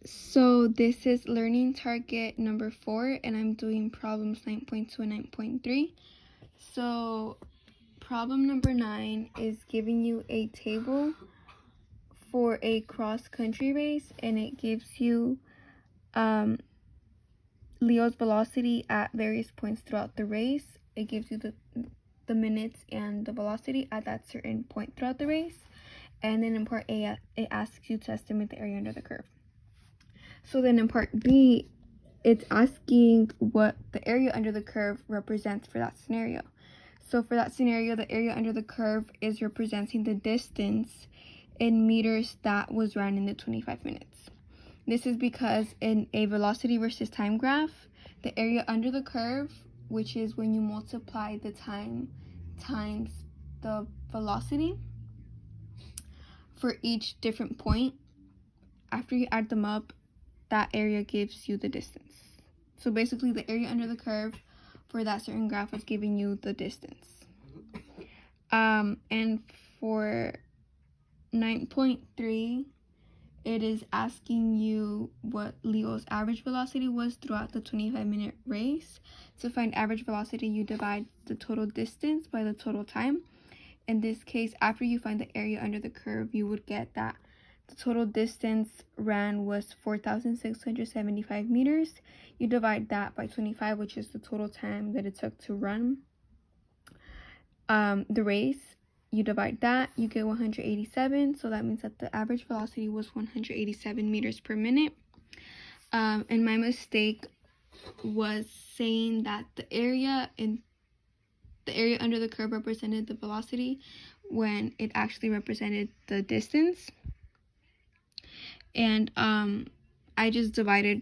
So this is learning target number 4, and I'm doing problems 9.2 and 9.3. So problem number 9 is giving you a table for a cross-country race, and it gives you Leo's velocity at various points throughout the race. It gives you the minutes and the velocity at that certain point throughout the race. And then in part A, it asks you to estimate the area under the curve. So then in part B, it's asking what the area under the curve represents for that scenario. So for that scenario, the area under the curve is representing the distance in meters that was run in the 25 minutes. This is because in a velocity versus time graph, the area under the curve, which is when you multiply the time times the velocity for each different point, after you add them up, that area gives you the distance. So basically the area under the curve for that certain graph is giving you the distance. And for 9.3, it is asking you what Leo's average velocity was throughout the 25-minute race. To find average velocity, you divide the total distance by the total time. In this case, after you find the area under the curve, you would get that the total distance ran was 4,675 meters. You divide that by 25, which is the total time that it took to run the race. You divide that, you get 187. So that means that the average velocity was 187 meters per minute. And my mistake was saying that the area under the curve represented the velocity when it actually represented the distance. And I just divided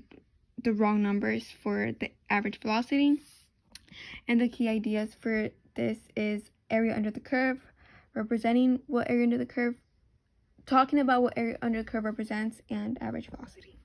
the wrong numbers for the average velocity. And the key ideas for this is area under the curve, representing what area under the curve, talking about what area under the curve represents, and average velocity.